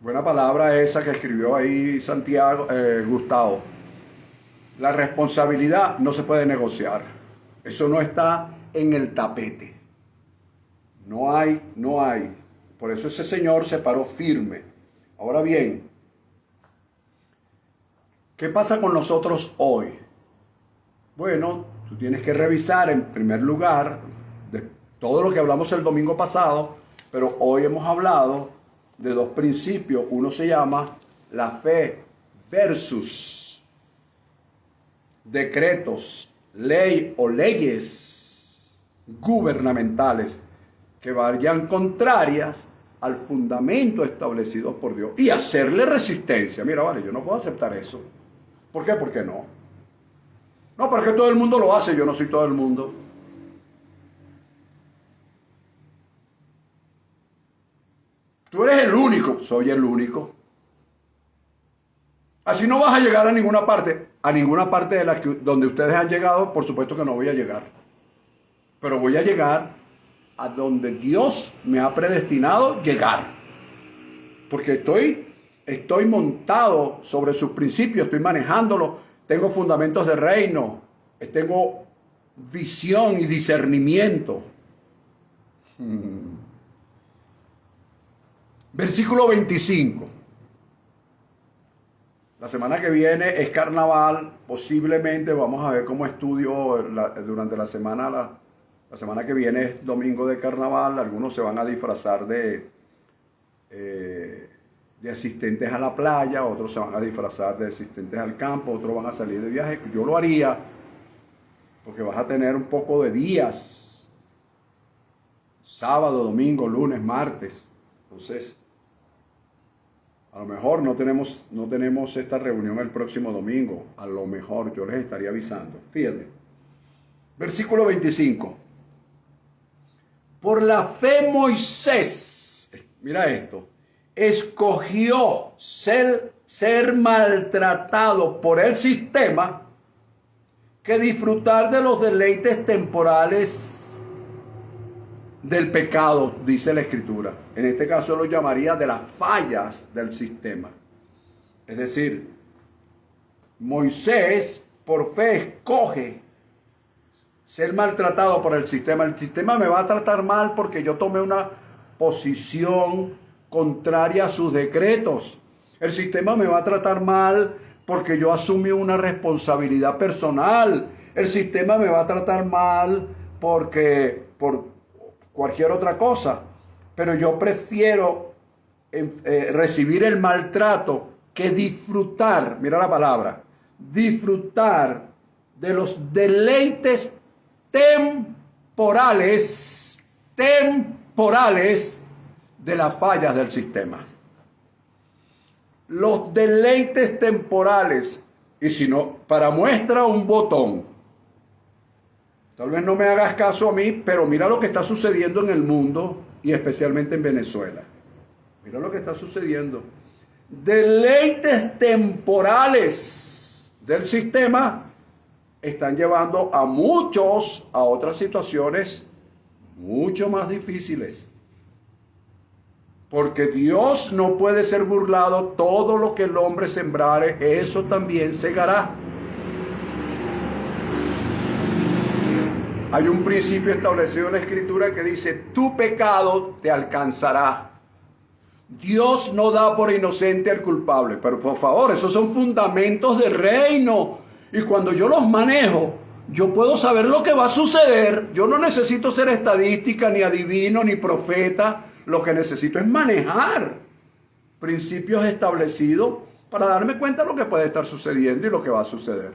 Buena palabra esa que escribió ahí Santiago, Gustavo. La responsabilidad no se puede negociar. Eso no está en el tapete. No hay. Por eso ese señor se paró firme. Ahora bien, ¿Qué pasa con nosotros hoy? Bueno, tú tienes que revisar en primer lugar de todo lo que hablamos el domingo pasado, pero hoy hemos hablado de dos principios. Uno se llama la fe versus decretos, ley o leyes gubernamentales que vayan contrarias al fundamento establecido por Dios y hacerle resistencia. Mira, vale, yo no puedo aceptar eso. ¿Por qué? ¿Por qué no? No, porque todo el mundo lo hace, yo no soy todo el mundo. Tú eres el único, soy el único. Así no vas a llegar a ninguna parte de la que, donde ustedes han llegado, por supuesto que no voy a llegar. Pero voy a llegar a donde Dios me ha predestinado llegar. Porque estoy montado sobre sus principios, estoy manejándolo, tengo fundamentos de reino, tengo visión y discernimiento. Versículo 25. La semana que viene es carnaval, posiblemente vamos a ver cómo estudio durante la semana. La semana que viene es domingo de carnaval, algunos se van a disfrazar de asistentes a la playa, otros se van a disfrazar de asistentes al campo, otros van a salir de viaje. Yo lo haría porque vas a tener un poco de días, sábado, domingo, lunes, martes. Entonces, a lo mejor no tenemos esta reunión el próximo domingo. A lo mejor yo les estaría avisando. Fíjate. Versículo 25. Por la fe Moisés, mira esto, escogió ser maltratado por el sistema que disfrutar de los deleites temporales del pecado, dice la Escritura. En este caso lo llamaría de las fallas del sistema. Es decir, Moisés por fe escoge ser maltratado por el sistema. El sistema me va a tratar mal porque yo tomé una posición contraria a sus decretos. El sistema me va a tratar mal porque yo asumí una responsabilidad personal. El sistema me va a tratar mal por cualquier otra cosa. Pero yo prefiero recibir el maltrato que disfrutar, mira la palabra, disfrutar de los deleites temporales de las fallas del sistema. Los deleites temporales, y si no, para muestra un botón. Tal vez no me hagas caso a mí, pero mira lo que está sucediendo en el mundo y especialmente en Venezuela. Mira lo que está sucediendo. Deleites temporales del sistema están llevando a muchos a otras situaciones mucho más difíciles. Porque Dios no puede ser burlado, todo lo que el hombre sembrare, eso también segará. Hay un principio establecido en la Escritura que dice, tu pecado te alcanzará. Dios no da por inocente al culpable, pero por favor, esos son fundamentos del reino. Y cuando yo los manejo, yo puedo saber lo que va a suceder. Yo no necesito ser estadística, ni adivino, ni profeta. Lo que necesito es manejar principios establecidos para darme cuenta de lo que puede estar sucediendo y lo que va a suceder.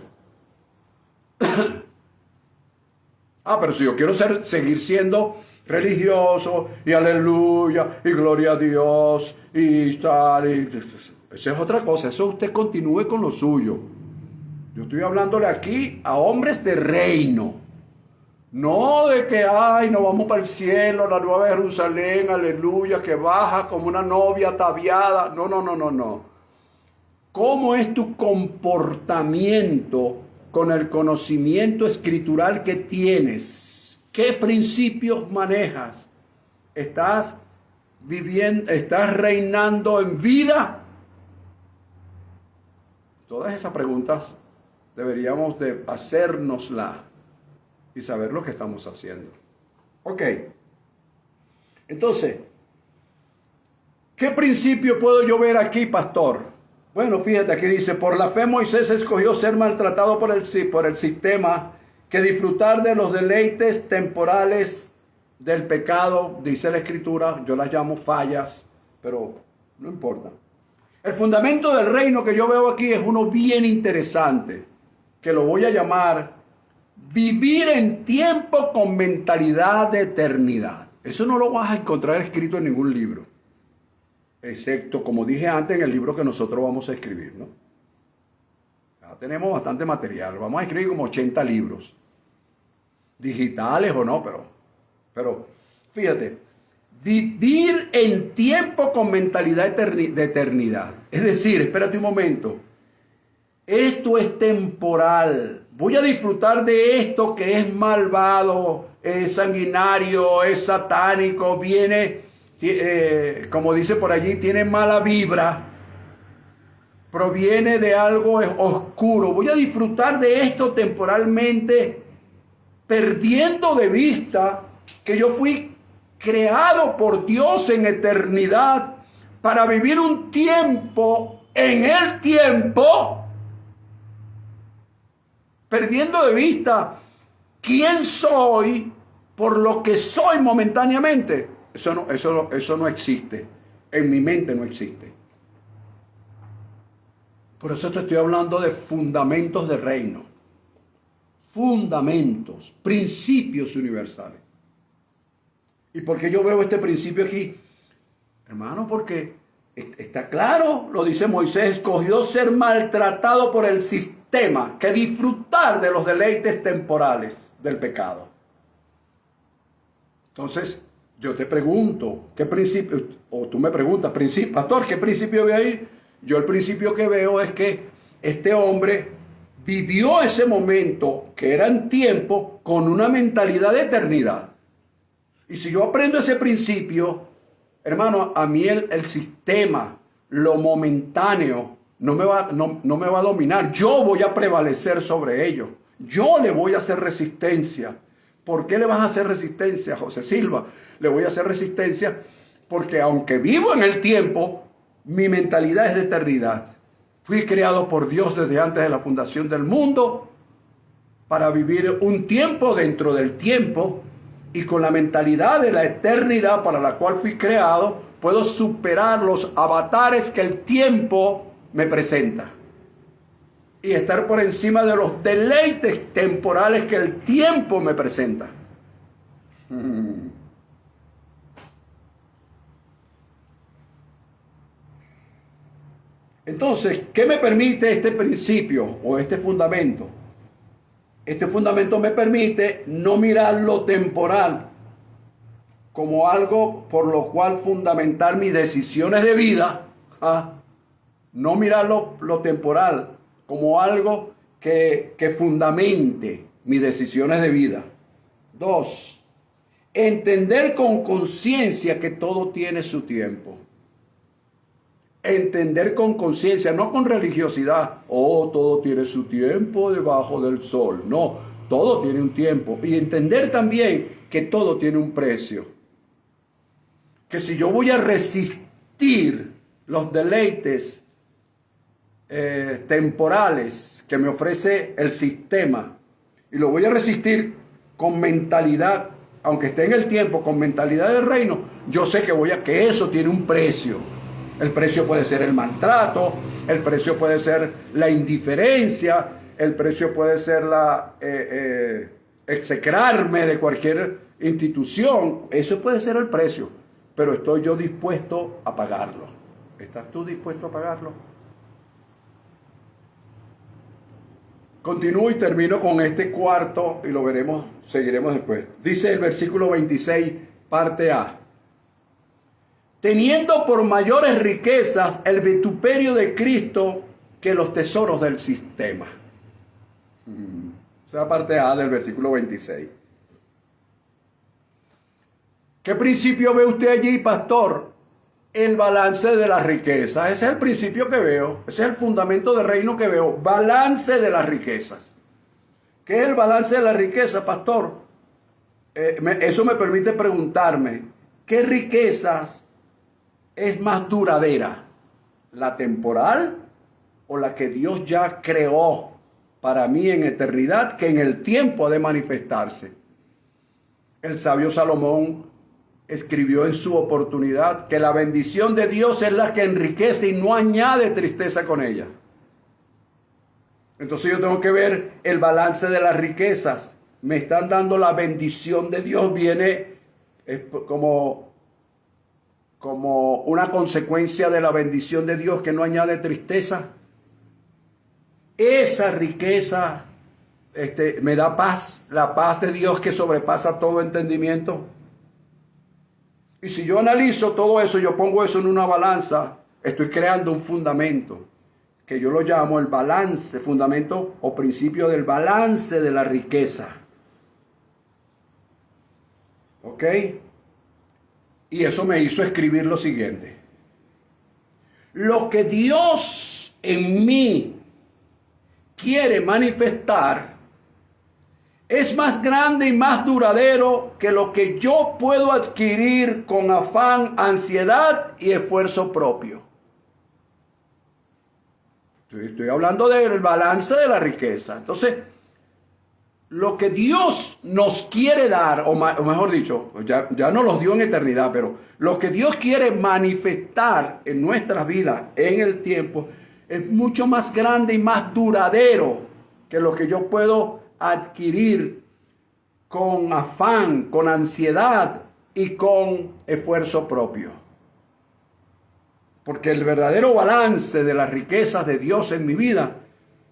Pero si yo quiero seguir siendo religioso y aleluya y gloria a Dios y tal, esa es otra cosa. Eso usted continúe con lo suyo. Yo estoy hablándole aquí a hombres de reino. No de que, nos vamos para el cielo, la nueva Jerusalén, aleluya, que baja como una novia ataviada. No. ¿Cómo es tu comportamiento con el conocimiento escritural que tienes? ¿Qué principios manejas? ¿Estás viviendo, estás reinando en vida? Todas esas preguntas deberíamos de hacérnoslas y saber lo que estamos haciendo. Ok. Entonces, ¿qué principio puedo yo ver aquí, pastor? Bueno, fíjate, aquí dice, por la fe Moisés escogió ser maltratado por el sistema que disfrutar de los deleites temporales del pecado, dice la Escritura, yo las llamo fallas, pero no importa. El fundamento del reino que yo veo aquí es uno bien interesante, que lo voy a llamar vivir en tiempo con mentalidad de eternidad. Eso no lo vas a encontrar escrito en ningún libro, excepto, como dije antes, en el libro que nosotros vamos a escribir, ¿no? Ya tenemos bastante material, vamos a escribir como 80 libros, digitales o no, pero fíjate, vivir en tiempo con mentalidad de eternidad. Es decir, espérate un momento, esto es temporal, voy a disfrutar de esto que es malvado, es sanguinario, es satánico, viene, como dice por allí, tiene mala vibra, proviene de algo oscuro. Voy a disfrutar de esto temporalmente, perdiendo de vista que yo fui creado por Dios en eternidad para vivir un tiempo en el tiempo, perdiendo de vista quién soy por lo que soy momentáneamente. Eso no existe. En mi mente no existe. Por eso te estoy hablando de fundamentos de reino. Fundamentos, principios universales. ¿Y por qué yo veo este principio aquí? Hermano, porque está claro, lo dice Moisés, escogió ser maltratado por el sistema que disfrutar de los deleites temporales del pecado. Entonces, yo te pregunto, ¿qué principio? O tú me preguntas, pastor, ¿qué principio ve ahí? Yo el principio que veo es que este hombre vivió ese momento que era en tiempo con una mentalidad de eternidad. Y si yo aprendo ese principio, hermano, a mí el sistema, lo momentáneo, no me va a dominar. Yo voy a prevalecer sobre ello. Yo le voy a hacer resistencia. ¿Por qué le vas a hacer resistencia, José Silva? Le voy a hacer resistencia porque aunque vivo en el tiempo, mi mentalidad es de eternidad. Fui creado por Dios desde antes de la fundación del mundo para vivir un tiempo dentro del tiempo. Y con la mentalidad de la eternidad para la cual fui creado, puedo superar los avatares que el tiempo me presenta. Y estar por encima de los deleites temporales que el tiempo me presenta. Entonces, ¿qué me permite este principio o este fundamento? Este fundamento me permite no mirar lo temporal como algo por lo cual fundamentar mis decisiones de vida. No mirar lo temporal como algo que fundamente mis decisiones de vida. 2. Entender con conciencia que todo tiene su tiempo. Entender con conciencia, no con religiosidad. Oh, todo tiene su tiempo debajo del sol. No, todo tiene un tiempo. Y entender también que todo tiene un precio. Que si yo voy a resistir los deleites temporales que me ofrece el sistema, y lo voy a resistir con mentalidad, aunque esté en el tiempo, con mentalidad del reino, yo sé que eso tiene un precio. El precio puede ser el maltrato, el precio puede ser la indiferencia, el precio puede ser execrarme de cualquier institución. Eso puede ser el precio, pero estoy yo dispuesto a pagarlo. ¿Estás tú dispuesto a pagarlo? Continúo y termino con este cuarto y lo veremos, seguiremos después. Dice el versículo 26, parte A. Teniendo por mayores riquezas el vituperio de Cristo que los tesoros del sistema. Esa es la parte A del versículo 26. ¿Qué principio ve usted allí, pastor? El balance de las riquezas. Ese es el principio que veo. Ese es el fundamento del reino que veo. Balance de las riquezas. ¿Qué es el balance de las riquezas, pastor? Eso me permite preguntarme, ¿qué riquezas es más duradera? ¿La temporal o la que Dios ya creó para mí en eternidad, que en el tiempo ha de manifestarse. El sabio Salomón escribió en su oportunidad que la bendición de Dios es la que enriquece y no añade tristeza con ella. Entonces yo tengo que ver el balance de las riquezas. Me están dando la bendición de Dios, viene como una consecuencia de la bendición de Dios que no añade tristeza. Esa riqueza me da paz, la paz de Dios que sobrepasa todo entendimiento. Y si yo analizo todo eso, yo pongo eso en una balanza, estoy creando un fundamento, que yo lo llamo el balance, fundamento o principio del balance de la riqueza. ¿Ok? Y eso me hizo escribir lo siguiente. Lo que Dios en mí quiere manifestar es más grande y más duradero que lo que yo puedo adquirir con afán, ansiedad y esfuerzo propio. Estoy hablando del balance de la riqueza. Entonces, lo que Dios nos quiere dar, o mejor dicho, ya nos los dio en eternidad, pero lo que Dios quiere manifestar en nuestras vidas, en el tiempo, es mucho más grande y más duradero que lo que yo puedo adquirir con afán, con ansiedad y con esfuerzo propio. Porque el verdadero balance de las riquezas de Dios en mi vida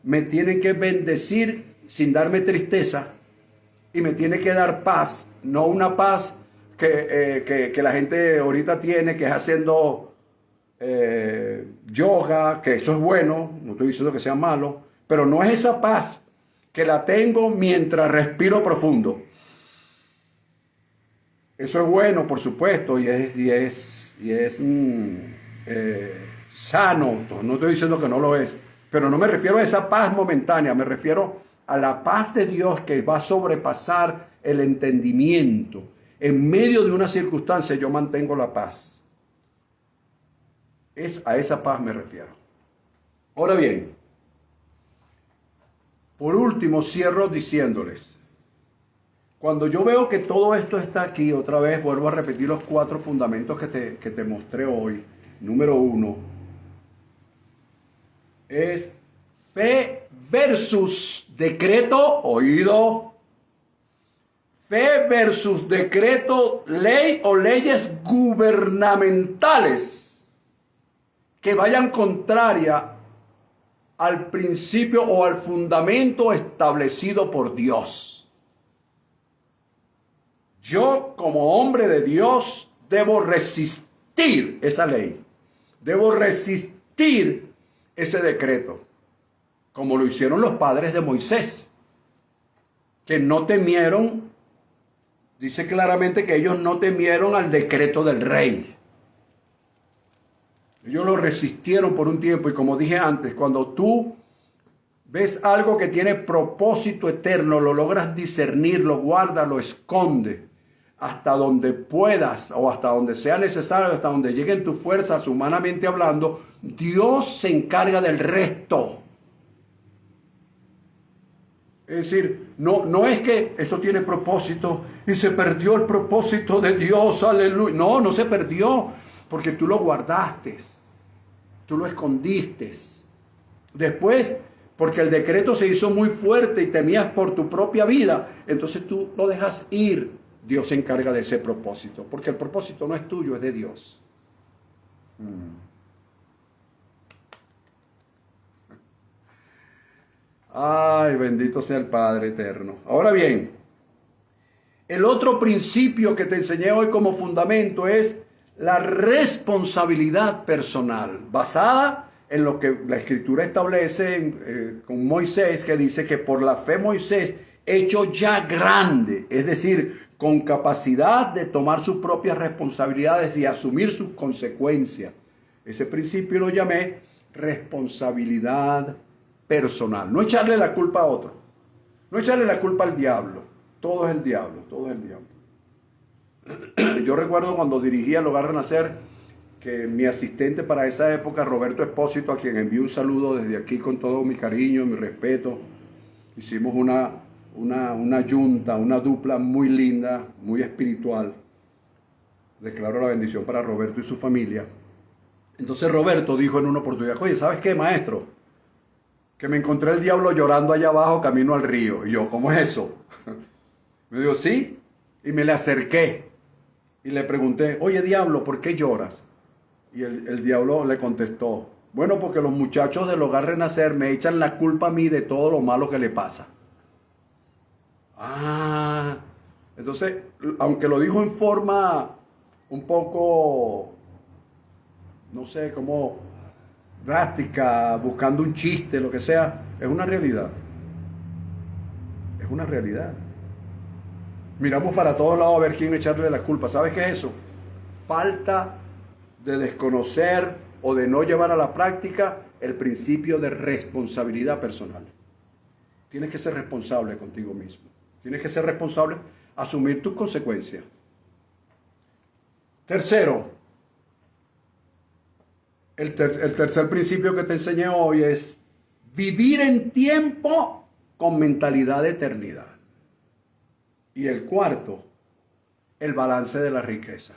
me tiene que bendecir sin darme tristeza y me tiene que dar paz, no una paz que la gente ahorita tiene, que es haciendo yoga, que eso es bueno, no estoy diciendo que sea malo, pero no es esa paz que la tengo mientras respiro profundo. Eso es bueno, por supuesto, y es sano. No estoy diciendo que no lo es, pero no me refiero a esa paz momentánea, me refiero a la paz de Dios que va a sobrepasar el entendimiento. En medio de una circunstancia yo mantengo la paz. A esa paz me refiero. Ahora bien, por último, cierro diciéndoles, cuando yo veo que todo esto está aquí, otra vez vuelvo a repetir los 4 fundamentos que te mostré hoy. Número 1 es fe versus decreto, oído. Fe versus decreto, ley o leyes gubernamentales que vayan contraria al principio o al fundamento establecido por Dios. Yo, como hombre de Dios, debo resistir esa ley. Debo resistir ese decreto, como lo hicieron los padres de Moisés, que no temieron, dice claramente que ellos no temieron al decreto del rey. Ellos lo resistieron por un tiempo y como dije antes, cuando tú ves algo que tiene propósito eterno, lo logras discernir, lo guardas, lo escondes hasta donde puedas o hasta donde sea necesario, hasta donde lleguen tus fuerzas humanamente hablando, Dios se encarga del resto. Es decir, no es que esto tiene propósito y se perdió el propósito de Dios, aleluya. No se perdió, porque tú lo guardaste, tú lo escondiste. Después, porque el decreto se hizo muy fuerte y temías por tu propia vida, entonces tú lo dejas ir. Dios se encarga de ese propósito, porque el propósito no es tuyo, es de Dios. Ay, bendito sea el Padre eterno. Ahora bien, el otro principio que te enseñé hoy como fundamento es la responsabilidad personal, basada en lo que la Escritura establece con Moisés, que dice que por la fe Moisés, hecho ya grande, es decir, con capacidad de tomar sus propias responsabilidades y asumir sus consecuencias. Ese principio lo llamé responsabilidad personal. No echarle la culpa a otro, no echarle la culpa al diablo. Todo es el diablo, todo es el diablo. Yo recuerdo cuando dirigía el Hogar Renacer que mi asistente para esa época, Roberto Espósito, a quien envío un saludo desde aquí con todo mi cariño, mi respeto, hicimos una yunta, una dupla muy linda, muy espiritual. Declaro la bendición para Roberto y su familia. Entonces Roberto dijo en una oportunidad, oye, ¿sabes qué, maestro? Que me encontré el diablo llorando allá abajo camino al río. Y yo, ¿cómo es eso? Me dijo, sí. Y me le acerqué y le pregunté, oye, diablo, ¿por qué lloras? Y el diablo le contestó, bueno, porque los muchachos del Hogar Renacer me echan la culpa a mí de todo lo malo que le pasa. Ah, entonces, aunque lo dijo en forma un poco, no sé, como drástica, buscando un chiste, lo que sea, es una realidad. Es una realidad. Miramos para todos lados a ver quién echarle la culpa. ¿Sabes qué es eso? Falta de desconocer o de no llevar a la práctica el principio de responsabilidad personal. Tienes que ser responsable contigo mismo. Tienes que ser responsable, asumir tus consecuencias. Tercero, el tercer principio que te enseñé hoy es vivir en tiempo con mentalidad de eternidad. Y el cuarto, el balance de la riqueza.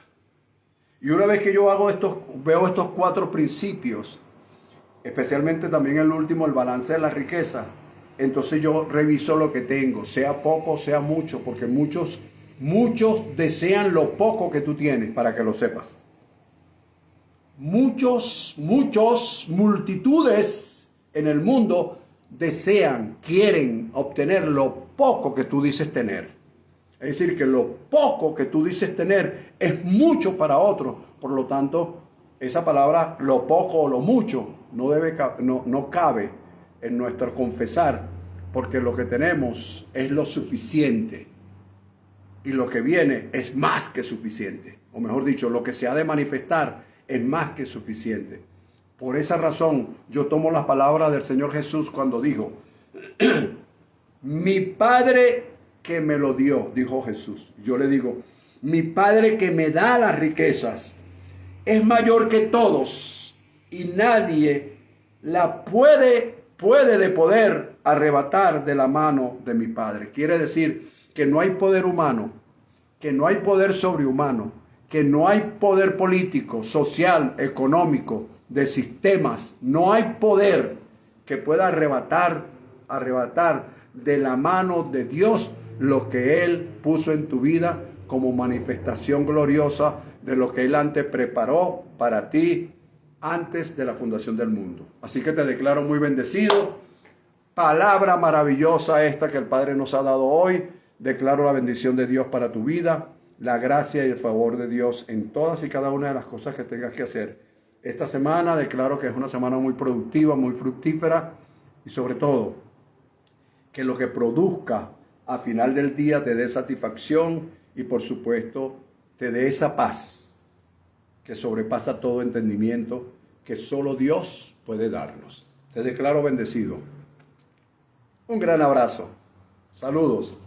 Y una vez que yo veo estos 4 principios, especialmente también el último, el balance de la riqueza, entonces yo reviso lo que tengo, sea poco, sea mucho, porque muchos desean lo poco que tú tienes, para que lo sepas. Multitudes en el mundo quieren obtener lo poco que tú dices tener. Es decir, que lo poco que tú dices tener es mucho para otros. Por lo tanto, esa palabra, lo poco o lo mucho, no cabe en nuestro confesar, porque lo que tenemos es lo suficiente. Y lo que viene es más que suficiente. O mejor dicho, lo que se ha de manifestar es más que suficiente. Por esa razón, yo tomo las palabras del Señor Jesús cuando dijo, mi Padre que me lo dio, dijo Jesús. Yo le digo, mi Padre que me da las riquezas es mayor que todos y nadie la puede arrebatar de la mano de mi Padre. Quiere decir que no hay poder humano, que no hay poder sobrehumano, que no hay poder político, social, económico, de sistemas, no hay poder que pueda arrebatar de la mano de Dios lo que Él puso en tu vida como manifestación gloriosa de lo que Él antes preparó para ti antes de la fundación del mundo. Así que te declaro muy bendecido. Palabra maravillosa esta que el Padre nos ha dado hoy. Declaro la bendición de Dios para tu vida, la gracia y el favor de Dios en todas y cada una de las cosas que tengas que hacer. Esta semana declaro que es una semana muy productiva, muy fructífera y sobre todo que lo que produzca a final del día te dé satisfacción y por supuesto te dé esa paz que sobrepasa todo entendimiento que solo Dios puede darnos. Te declaro bendecido. Un gran abrazo. Saludos.